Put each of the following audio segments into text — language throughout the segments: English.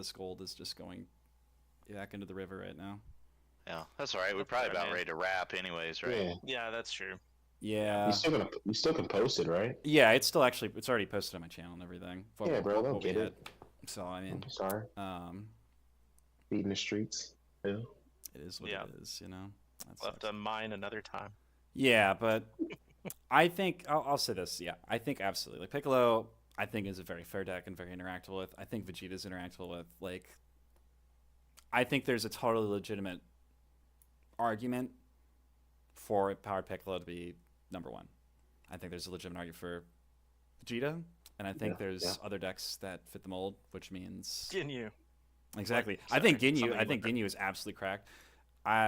this gold is just going back into the river right now. Yeah, that's all right. We're probably about ready to wrap, anyways, right? Yeah. Yeah, that's true. Yeah. You still can post it, right? Yeah, it's already posted on my channel and everything. Yeah, bro, they'll get it. So I mean, I'm sorry. um, Feeding the streets. Yeah. it is what it is, you know. We'll have to mine another time. Yeah, but I think I'll say this. Yeah, I think absolutely. Like Piccolo, I think is a very fair deck and very interactable with. I think Vegeta's interactable with. Like, I think there's a totally legitimate argument for Power Piccolo to be number one. I think there's a legitimate argument for Vegeta, and I think there's other decks that fit the mold, which means Ginyu. Exactly. Sorry, I think Ginyu is absolutely cracked.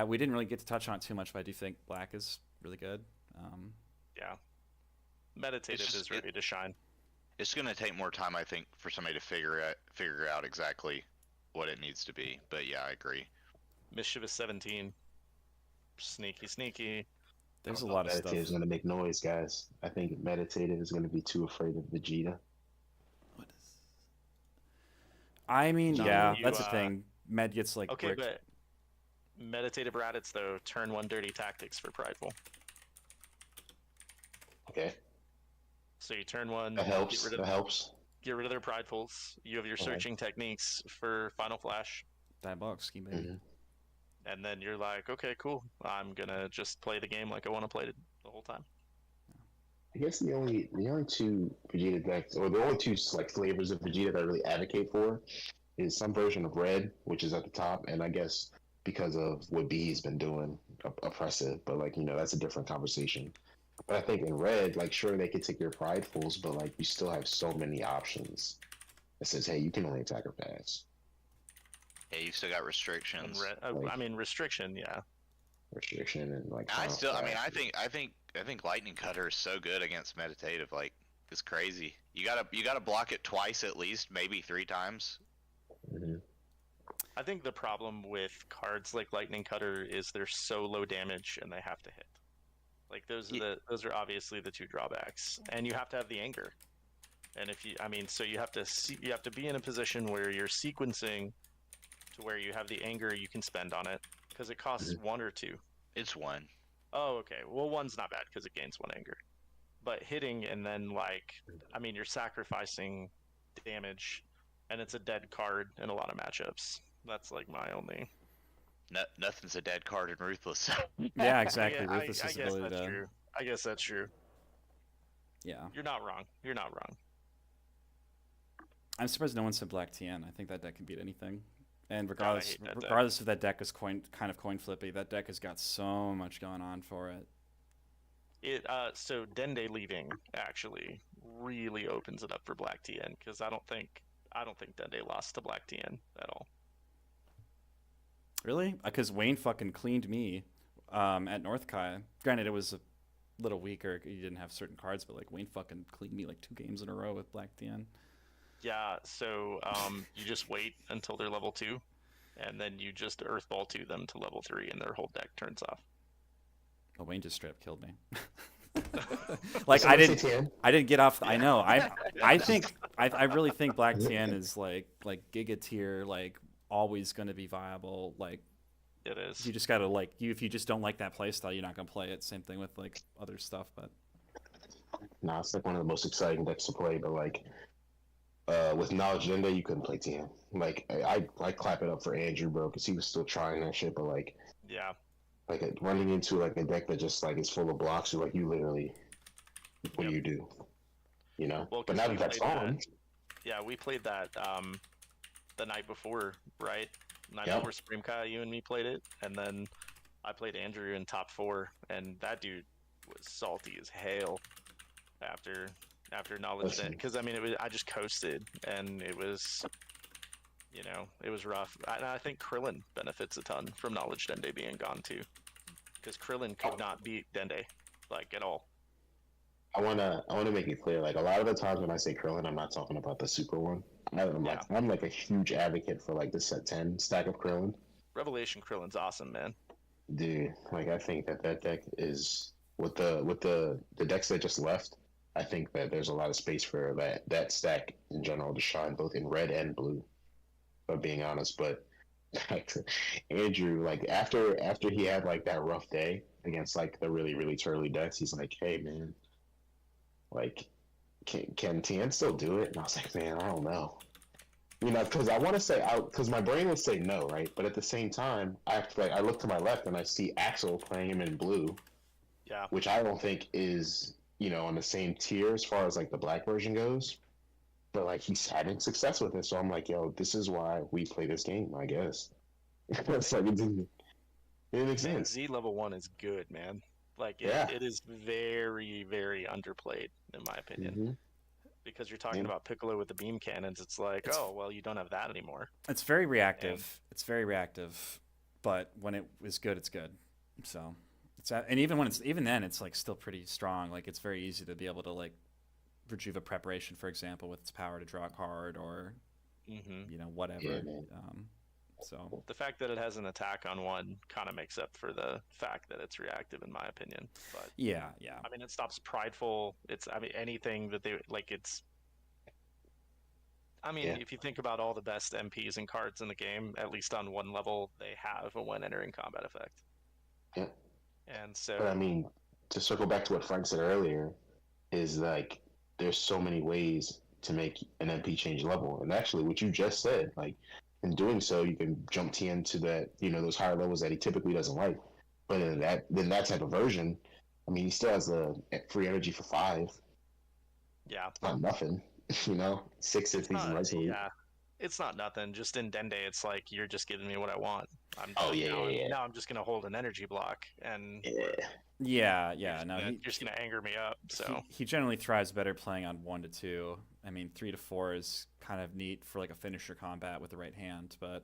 We didn't really get to touch on it too much, but I do think Black is really good. Yeah. Meditative is ready to shine. It's going to take more time, I think, for somebody to figure out exactly what it needs to be. But yeah, I agree. Mischievous 17. Sneaky. There's a lot of stuff. Meditative is going to make noise, guys. I think Meditative is going to be too afraid of Vegeta. What is? I mean, that's the thing. Med gets like okay, bricked. but Meditative Raditz though turn 1 dirty tactics for Prideful. Okay. So you turn 1. That helps. Get rid of their Pridefuls. You have your searching techniques for Final Flash. Diabolic scheme, baby. Mm-hmm. And then you're like, okay, cool. I'm gonna just play the game like I want to play it the whole time. I guess the only two Vegeta decks, or the only two like flavors of Vegeta that I really advocate for, is some version of Red, which is at the top, and I guess because of what B's been doing, oppressive. But like that's a different conversation. But I think in Red, like sure they could take your Pridefuls, but like you still have so many options. It says, hey, you can only attack or pass. Yeah, you've still got restrictions. I mean, restriction, yeah. Restriction and like. I think Lightning Cutter is so good against Meditative. Like, it's crazy. You gotta block it twice at least, maybe 3 times. Mm-hmm. I think the problem with cards like Lightning Cutter is they're so low damage and they have to hit. Like those are obviously the 2 drawbacks, and you have to have the anger. And so you have to be in a position where you're sequencing to where you have the anger you can spend on it, because it costs 1 or 2. It's 1. Oh, okay. Well, 1's not bad because it gains 1 anger. But hitting and then you're sacrificing damage, and it's a dead card in a lot of matchups. That's like my only. Nothing's a dead card in Ruthless. Yeah, exactly. Ruthless I is guess ability that's to. true. I guess that's true. Yeah. You're not wrong. I'm surprised no one said Black TN. I think that deck can beat anything. And regardless if that deck is kind of coin flippy, that deck has got so much going on for it. So Dende leaving actually really opens it up for Black TN, because I don't think Dende lost to Black TN at all. Really? Because Wayne fucking cleaned me at North Kai. Granted, it was a little weaker. You didn't have certain cards, but like Wayne fucking cleaned me like 2 games in a row with Black TN. Yeah, so you just wait until they're level 2, and then you just Earthball 2 them to level 3, and their whole deck turns off. Oh, Wayne just straight up killed me. Like I didn't get off. I know. I really think Black TN is like Giga tier, like always going to be viable. Like it is. You just gotta if you just don't like that playstyle, you're not gonna play it. Same thing with like other stuff, but. Nah, it's like one of the most exciting decks to play, but like. With Knowledge Dende, you couldn't play TN. Like, I clap it up for Andrew, bro, because he was still trying that shit, but like, yeah, like running into like a deck that just like is full of blocks, you're like, you literally, what do you do? Well, but now that that's on. Yeah, we played that the night before, right? Before Supreme Kai, you and me played it, and then I played Andrew in top 4, and that dude was salty as hell after Knowledge Dende, because I just coasted, and it was rough. I think Krillin benefits a ton from Knowledge Dende being gone too, because Krillin could not beat Dende like at all. I wanna make it clear, like a lot of the times when I say Krillin, I'm not talking about the super one. I'm like a huge advocate for like the set 10 stack of Krillin. Revelation Krillin's awesome, man. Dude, like I think that deck is with the decks that just left. I think that there's a lot of space for that stack in general to shine both in red and blue. if I'm being honest. But Andrew, like after he had like that rough day against like the really turly decks, he's like, hey man, like can Tien still do it? And I was like, man, I don't know. You know, because I want to say out because my brain would say no, right? But at the same time, I have to, like I look to my left and I see Axel playing him in blue, Yeah. which I don't think is on the same tier as far as like the black version goes. But like he's having success with it, so I'm like, yo, this is why we play this game, I guess. It's like it makes Man, sense. Z level 1 is good, man. Like Yeah. it is very underplayed in my opinion. Mm-hmm. Because you're talking Yeah. about Piccolo with the beam cannons, it's like, It's- oh well, you don't have that anymore. It's very reactive. It's very reactive, but when it is good, it's good. So and even when even then, it's like still pretty strong. Like it's very easy to be able to like Rejuva preparation, for example, with its power to draw a card or whatever. Yeah, man. So The fact that it has an attack on 1 kind of makes up for the fact that it's reactive, in my opinion. But yeah. I mean, it stops prideful. Anything that they like. Yeah. If you think about all the best MPs and cards in the game, at least on 1 level, they have a when entering combat effect. Yeah. And so, But I mean, to circle back to what Frank said earlier, is like there's so many ways to make an MP change level, and actually, what you just said, like in doing so, you can jump Tien to that those higher levels that he typically doesn't like. But in that type of version, I mean, he still has the free energy for 5. yeah, It's not nothing, 6 if he's nice. yeah, it's not nothing. Just in Dende, it's like you're just giving me what I want. Now I'm just gonna hold an energy block, and Yeah. No, you're just gonna anger me up. So he generally thrives better playing on 1 to 2. I mean, 3 to 4 is kind of neat for like a finisher combat with the right hand, but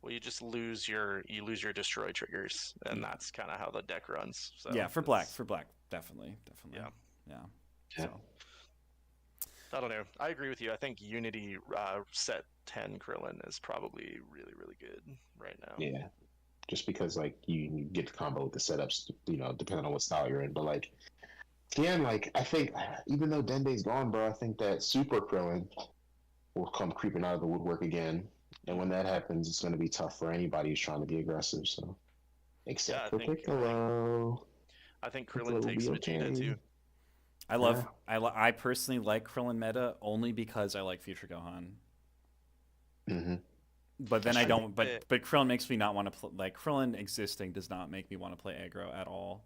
well, you just lose your destroy triggers, and that's kind of how the deck runs. So yeah, for black, definitely. Yeah. So I don't know. I agree with you. I think Unity set 10 Krillin is probably really good right now. Yeah, just because like you get the combo with the setups, depending on what style you're in. But like, Tien, like I think even though Dende's gone, bro, I think that Super Krillin will come creeping out of the woodwork again. And when that happens, it's going to be tough for anybody who's trying to be aggressive. So, except for Piccolo. I think Krillin takes Vegeta too. I personally like Krillin meta only because I like Future Gohan. Mm-hmm. But then I don't. But Krillin makes me not want to play. Like Krillin existing does not make me want to play aggro at all.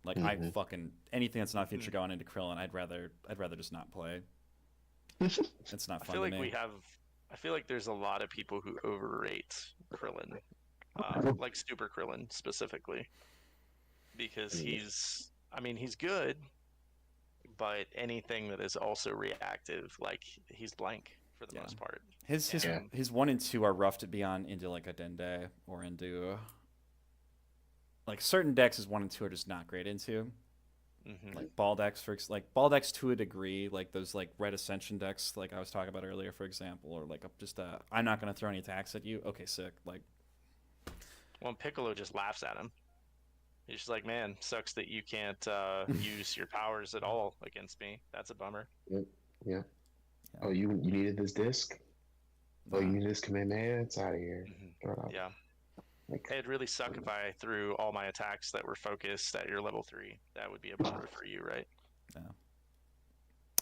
Like I fucking anything that's not Future Gohan into Krillin, I'd rather just not play. It's not fun. I feel like there's a lot of people who overrate Krillin, like Super Krillin specifically, because he's good, but anything that is also reactive, like he's blank for the most part. His 1 and 2 are rough to be on into like a Dende or into like certain decks. His 1 and 2 are just not great into. Like ball decks ball decks to a degree, like those like red ascension decks like I was talking about earlier, for example, or like I'm not going to throw any attacks at you. Okay, sick. Like, well, Piccolo just laughs at him. He's just like, man, sucks that you can't use your powers at all against me. That's a bummer. Yeah. Oh, you needed this disc? Oh, you need this command? Man, it's out of here. Yeah. It'd really suck if I threw all my attacks that were focused at your level 3. That would be a bummer for you, right? Yeah.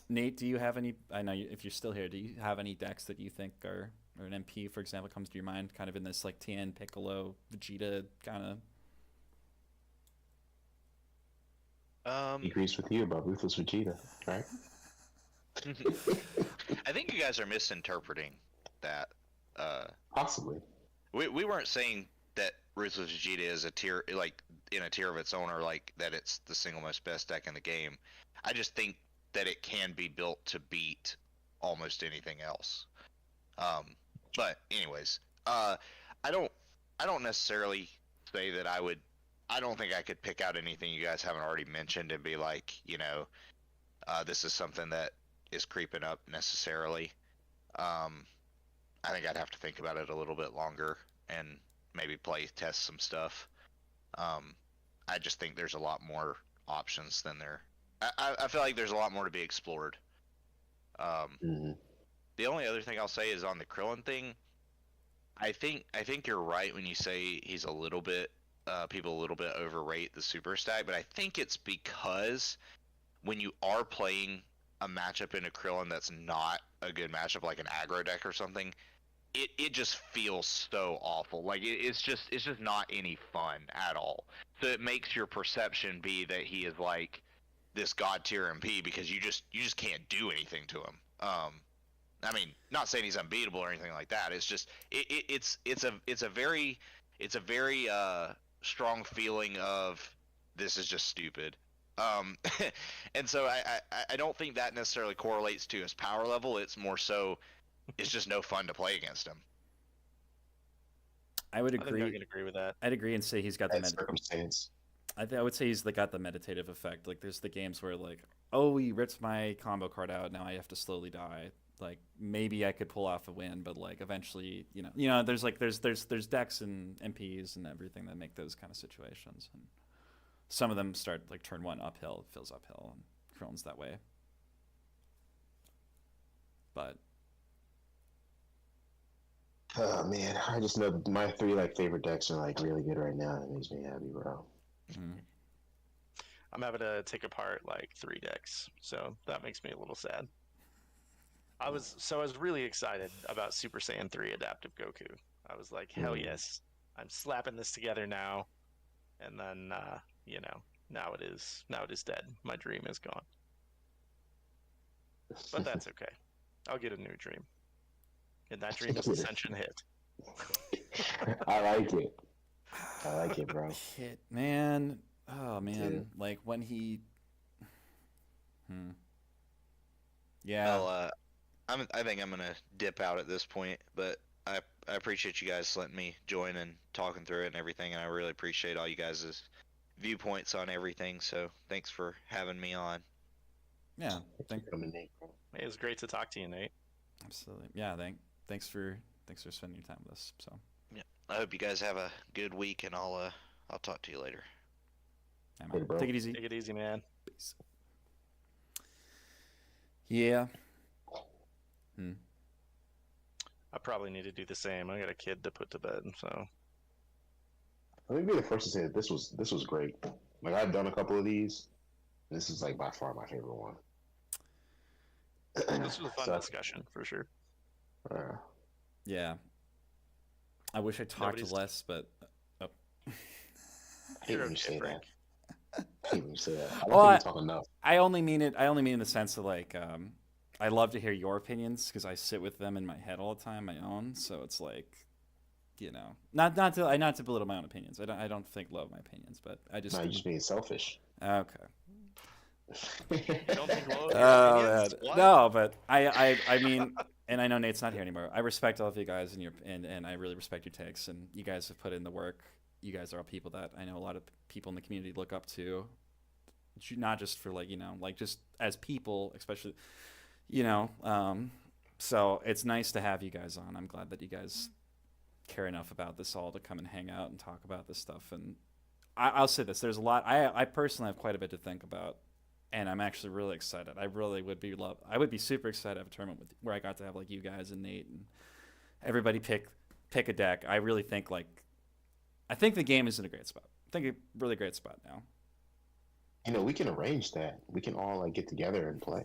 Nate, do you have any? I know if you're still here, do you have any decks that you think or an MP, for example, comes to your mind, kind of in this like Tien, Piccolo, Vegeta kind of? He agrees with you about Ruthless Vegeta, right? I think you guys are misinterpreting that. Possibly. We weren't saying that Ruthless Vegeta is a tier, like in a tier of its own, or like that it's the single most best deck in the game. I just think that it can be built to beat almost anything else. But anyways, I don't necessarily say that I would. I don't think I could pick out anything you guys haven't already mentioned and be like, this is something that is creeping up necessarily. I think I'd have to think about it a little bit longer and maybe test some stuff. I just think there's a lot more options than there. I feel like there's a lot more to be explored. The only other thing I'll say is on the Krillin thing. I think you're right when you say he's a little bit people a little bit overrate the super stack, but I think it's because when you are playing a matchup in a Krillin that's not a good matchup, like an aggro deck or something, it just feels so awful. Like it's just not any fun at all. So it makes your perception be that he is like this god tier MP because you just can't do anything to him. I mean, not saying he's unbeatable or anything like that. It's just it's a very strong feeling of this is just stupid. Um, and so I don't think that necessarily correlates to his power level. It's more so it's just no fun to play against him. I would I think I agree. can agree with that. I'd agree and say he's got the That circumstance. I would say he's got the meditative effect. Like there's the games where like, oh, he rips my combo card out. Now I have to slowly die. Like maybe I could pull off a win, but like eventually, there's like there's decks and MPs and everything that make those kind of situations. And some of them start like turn one uphill, it feels uphill, and Krillin's that way. But Oh man, I just know my three favorite decks are like really good right now. It makes me happy, bro. I'm having to take apart like 3 decks, so that makes me a little sad. I was really excited about Super Saiyan 3 Adaptive Goku. I was like, hell yes, I'm slapping this together now. And then now it is dead. My dream is gone. But that's okay. I'll get a new dream. And that dream is Ascension Hit. I like it. I like it, bro. Hit, man. Oh man, Yeah. like when he. Yeah. Well, I think I'm gonna dip out at this point, but I appreciate you guys letting me join and talking through it and everything, and I really appreciate all you guys' viewpoints on everything. So thanks for having me on. Yeah. Nate, bro. It was great to talk to you, Nate. Absolutely. Yeah. Thanks for spending your time with us. So. Yeah, I hope you guys have a good week, and I'll talk to you later. Yeah, Hey, man. bro. Take it easy. Take it easy, man. Peace. Yeah. I probably need to do the same. I got a kid to put to bed, so Let me be the first to say that this was great. Like I've done a couple of these. This is like by far my favorite one. this was a fun So, discussion for sure. Yeah. I wish I talked Nobody's- less, but I hate You're when you okay, say Frank. that. I hate when you say that. I don't Well, think you talk enough. I only mean it in the sense of like I love to hear your opinions because I sit with them in my head all the time, my own. So it's like, not to belittle my own opinions. I don't think low of my opinions, but I just No, you're just being selfish. okay. You don't think low of your Oh opinions? man, What? no, but I mean, and I know Nate's not here anymore. I respect all of you guys and I really respect your takes, and you guys have put in the work. You guys are all people that I know a lot of people in the community look up to, not just for like just as people, especially, so it's nice to have you guys on. I'm glad that you guys care enough about this all to come and hang out and talk about this stuff. And I'll say this: there's a lot. I personally have quite a bit to think about. And I'm actually really excited. I really would be I would be super excited to have a tournament where I got to have like you guys and Nate and everybody pick a deck. I really think I think the game is in a great spot. I think a really great spot now. We can arrange that. We can all get together and play.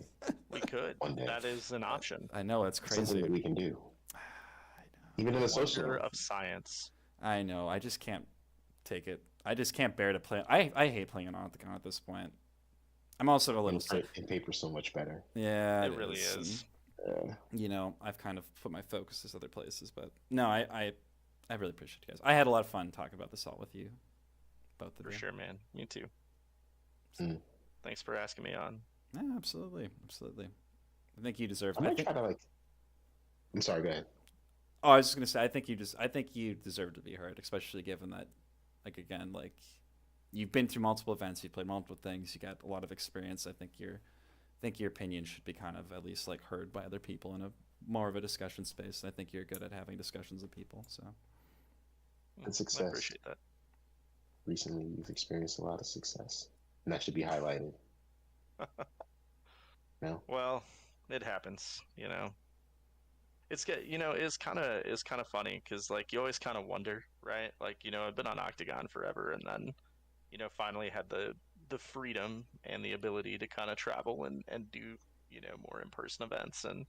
We could. One day. That is an option. I know it's Something crazy. that we can do. I Even in a social. Wonder of science. know. I just can't take it. I just can't bear to play. I hate playing on Octagon at this point. I'm also a little sick. And paper's so much better. Yeah, It really is. Yeah. I've kind of put my focus as other places, but no, I really appreciate you guys. I had a lot of fun talking about this all with you, both of For you. sure, man. Me too. Mm. Thanks for asking me on. Yeah, absolutely. I think you deserve. I'm gonna try to I'm sorry. Go ahead. Oh, I was just gonna say, I think you deserve to be heard, especially given that, again, you've been through multiple events, you've played multiple things, you got a lot of experience. I think your opinion should be kind of at least heard by other people in a more of a discussion space. I think you're good at having discussions with people. So And success. I appreciate that. Recently, you've experienced a lot of success, and that should be highlighted. No. Well, it happens, it's kind of funny because like you always kind of wonder, right? Like I've been on Octagon forever, and then finally had the freedom and the ability to kind of travel and do more in-person events, and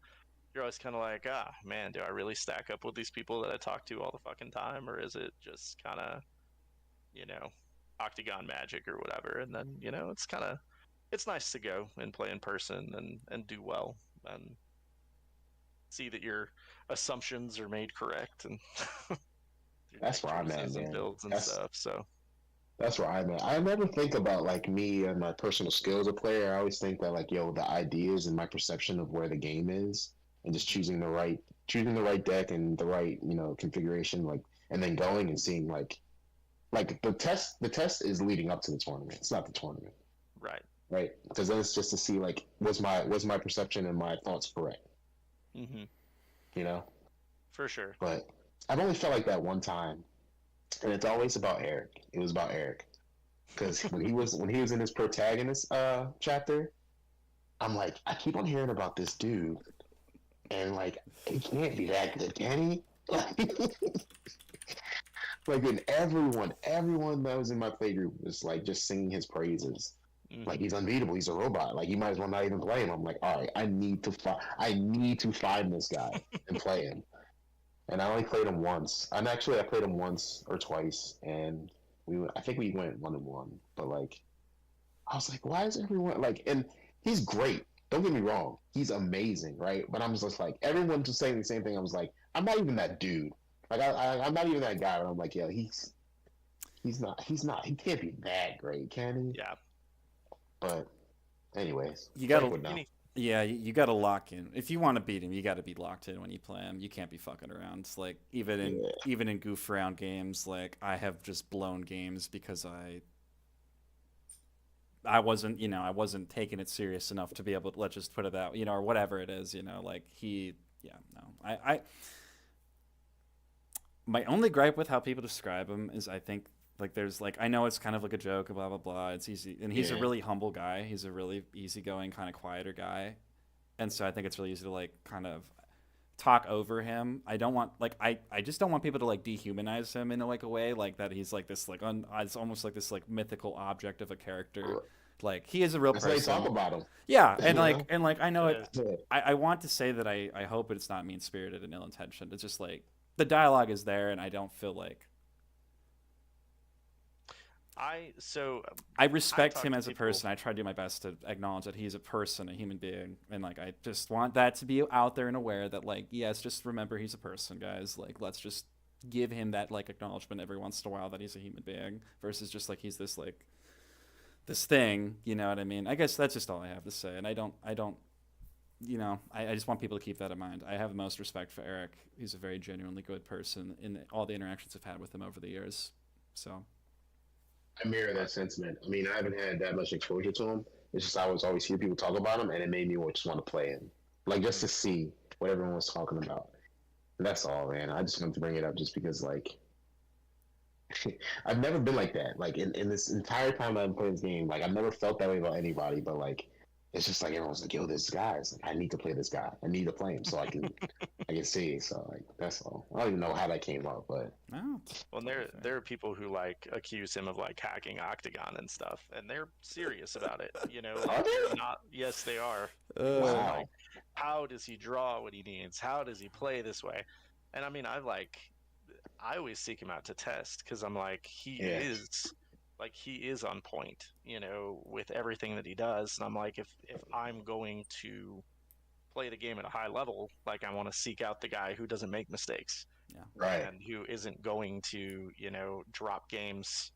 you're always kind of like, ah, man, do I really stack up with these people that I talk to all the fucking time, or is it just kind of you know Octagon magic or whatever? And then it's nice to go and play in person and do well and see that your assumptions are made correct and your That's deck where I'm at, choices and man. builds and That's stuff. So that's where I'm at. I never think about like me and my personal skill as a player. I always think that like, yo, the ideas and my perception of where the game is, and just choosing the right deck and the right configuration, like, and then going and seeing like the test is leading up to the tournament. It's not the tournament, right. right? Because then it's just to see like was my perception and my thoughts correct, Mm-hmm. you know. For sure. But I've only felt like that one time, and it's always about Eric. It was about Eric because when he was in his protagonist chapter, I'm like, I keep on hearing about this dude, and like, he can't be that good, can he? Like, and everyone that was in my playgroup was like just singing his praises. Mm-hmm. Like, he's unbeatable. He's a robot. Like, you might as well not even play him. I'm like, all right, I need to find this guy and play him. And I only played him once. I played him once or twice, and I think we went 1-1. But like, I was like, why is everyone like? And he's great. Don't get me wrong. He's amazing, right? But I'm just like, everyone's just saying the same thing. I was like, I'm not even that dude. Like, I'm not even that guy. But I'm like, yeah, he's not. He can't be that great, can he? Yeah. But anyways, You gotta, Frank would know. yeah, you gotta lock in. If you want to beat him, you gotta be locked in when you play him. You can't be fucking around. It's like even in goof around games, like I have just blown games because I wasn't taking it serious enough to be able to, let's just put it that, or whatever it is, like I my only gripe with how people describe him is I think like there's like I know it's kind of like a joke, blah blah blah. It's easy, and he's a really humble guy. He's a really easygoing, kind of quieter guy, and so I think it's really easy to like kind of talk over him. I don't want like I just don't want people to like dehumanize him in like a way like that. He's like this like it's almost like this like mythical object of a character. Like he is a real That's person. how they talk about him. Yeah, and You like I know it. Yeah. I want to say that I hope it's not mean spirited and ill intentioned. It's just like the dialogue is there, and I don't feel like I respect him as a person. I try to do my best to acknowledge that he's a person, a human being, and like I just want that to be out there and aware that like yes, just remember he's a person, guys. Like let's just give him that like acknowledgement every once in a while that he's a human being versus just like he's this like this thing, you know what I mean? I guess that's just all I have to say, and I don't I just want people to keep that in mind. I have the most respect for Eric. He's a very genuinely good person in all the interactions I've had with him over the years. So I mirror that sentiment. I mean, I haven't had that much exposure to him. It's just I was always hear people talk about him, and it made me just want to play him, like just to see what everyone was talking about. And that's all, man. I just wanted to bring it up just because, like, I've never been like that. Like in this entire time I've been playing this game, like I've never felt that way about anybody. But like, it's just like everyone's like, "Yo, this guy's like, I need to play this guy. I need to play him so I can see." So like, that's all. I don't even know how that came up, but well, there are people who like accuse him of like hacking Octagon and stuff, and they're serious about it. Are they? They're not. Yes, they are. Wow. Like, how does he draw what he needs? How does he play this way? And I mean, I always seek him out to test because I'm like, he is on point, with everything that he does. And I'm like, if I'm going to play the game at a high level, like I want to seek out the guy who doesn't make mistakes, Right. and who isn't going to, drop games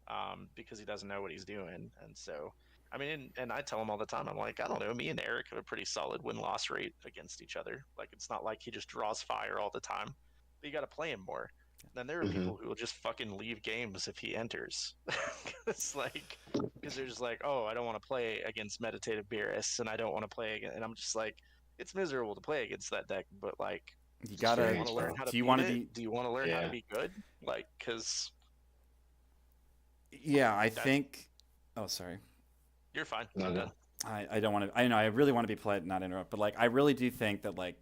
because he doesn't know what he's doing. And so, I mean, and I tell him all the time, I'm like, I don't know, me and Eric have a pretty solid win-loss rate against each other. Like, it's not like he just draws fire all the time, but you got to play him more. Then there are people who will just fucking leave games if he enters. It's like, because they're just like, oh, I don't want to play against Meditative Beerus, and I don't want to play against, and I'm just like, it's miserable to play against that deck, but like, you gotta. Do you want to learn how to do you want to be? Do you want to learn how to be good? Like, because. Yeah, I think. Oh, sorry. You're fine. No. I don't want to. I know. I really want to be polite and not interrupt, but like, I really do think that like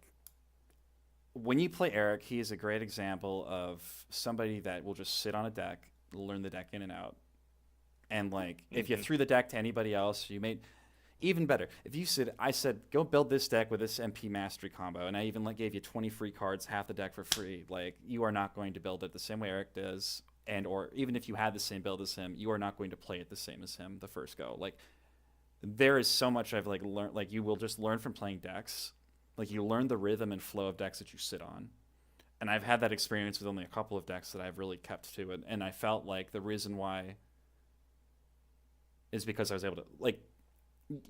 when you play Eric, he is a great example of somebody that will just sit on a deck, learn the deck in and out. And like, if you threw the deck to anybody else, you made even better. If you said, I said, go build this deck with this MP Mastery combo, and I even like gave you 20 free cards, half the deck for free. Like, you are not going to build it the same way Eric does, and or even if you had the same build as him, you are not going to play it the same as him the first go. Like, there is so much I've like learned. Like, you will just learn from playing decks. Like, you learn the rhythm and flow of decks that you sit on. And I've had that experience with only a couple of decks that I've really kept to it. And I felt like the reason why is because I was able to, like,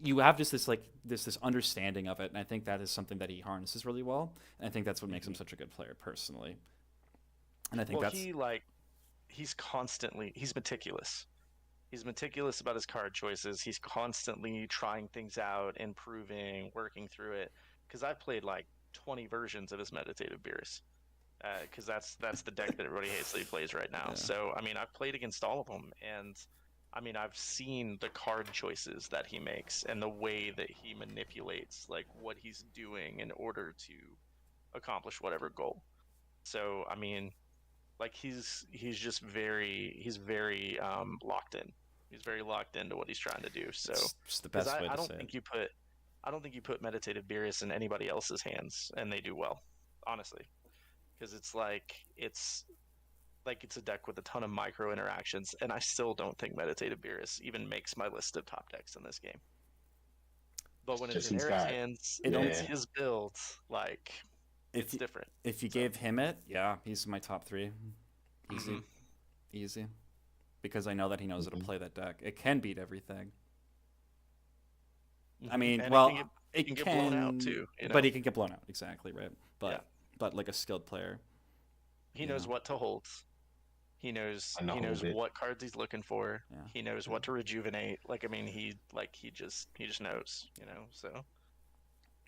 you have just this, like, this understanding of it. And I think that is something that he harnesses really well. And I think that's what makes him such a good player, personally. And I think he's meticulous. He's meticulous about his card choices. He's constantly trying things out, improving, working through it. Because I've played like 20 versions of his Meditative Beerus. Because that's the deck that everybody hates that he plays right now. Yeah. So, I mean, I've played against all of them. And, I mean, I've seen the card choices that he makes and the way that he manipulates, like, what he's doing in order to accomplish whatever goal. So, I mean, like, he's very locked in. He's very locked into what he's trying to do. So it's just the best way to say it. I don't think you put Meditative Beerus in anybody else's hands and they do well, honestly, because it's a deck with a ton of micro interactions, and I still don't think Meditative Beerus even makes my list of top decks in this game. But when it's in Eric's hands, it's his build, like, it's different. If you gave him it, yeah, he's my top 3. Easy. Because I know that he knows how to play that deck. It can beat everything. I mean, and well, it can get blown out too. You know? But he can get blown out, exactly, right? But like a skilled player, he knows what to hold. He knows what cards he's looking for. Yeah. He knows what to rejuvenate. Like, I mean, he just knows, you know. So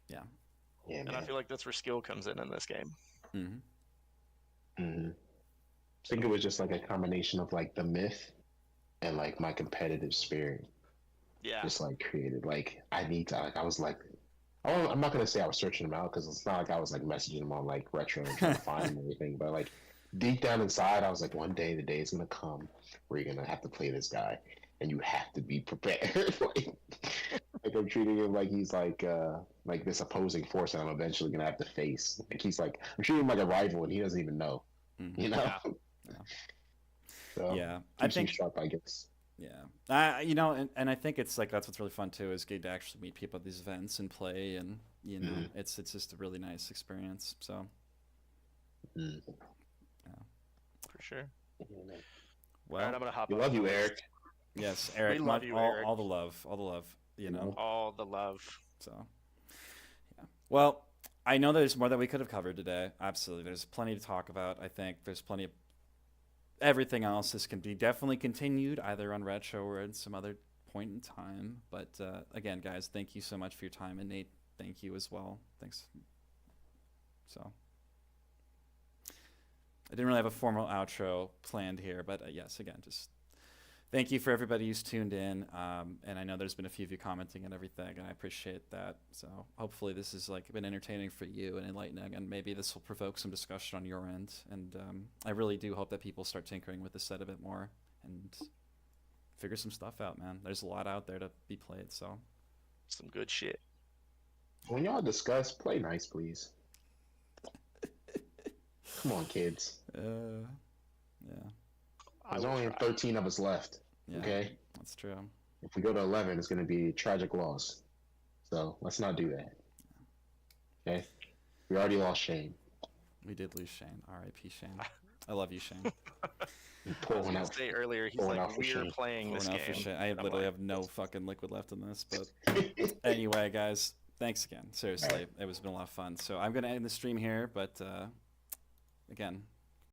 yeah. Yeah, and I feel like that's where skill comes in this game. I think it was just like a combination of like the myth and like my competitive spirit. Yeah. Just like created, like, I need to, like, I was like, oh, I'm not going to say I was searching them out because it's not like I was like messaging them on like retro and trying to find them and everything, but like deep down inside, I was like, one day the day is going to come where you're going to have to play this guy and you have to be prepared. like I'm treating him like he's like this opposing force that I'm eventually going to have to face. Like he's like, I'm treating him like a rival and he doesn't even know, you know? Yeah. So, yeah. I think sharp, I guess. Yeah, you know, and I think it's like that's what's really fun too is getting to actually meet people at these events and play, and you know, it's just a really nice experience. So, yeah, for sure. Well, all right, I'm gonna hop. We love you, Eric. Yes, Eric. We love you, all, Eric. all the love. You know, all the love. So, yeah. Well, I know there's more that we could have covered today. Absolutely, there's plenty to talk about. I think there's plenty of everything else. This can be definitely continued either on Retro or at some other point in time. But again, guys, thank you so much for your time, and Nate, thank you as well. Thanks. So I didn't really have a formal outro planned here, but yes, again, just thank you for everybody who's tuned in. And I know there's been a few of you commenting and everything, and I appreciate that. So hopefully this has like been entertaining for you and enlightening, and maybe this will provoke some discussion on your end. And I really do hope that people start tinkering with the set a bit more and figure some stuff out, man. There's a lot out there to be played, so. Some good shit. When y'all discuss, play nice, please. Come on, kids. Yeah. There's only 13 of us left. Yeah, okay? That's true. If we go to 11, it's going to be a tragic loss. So let's not do that. Okay? We already lost Shane. We did lose Shane. R.I.P. Shane. I love you, Shane. Pour one out. Say earlier, he's like, we're playing this game. I literally have no fucking liquid left in this. But anyway, guys, thanks again. Seriously, it was been a lot of fun. So I'm going to end the stream here, but again,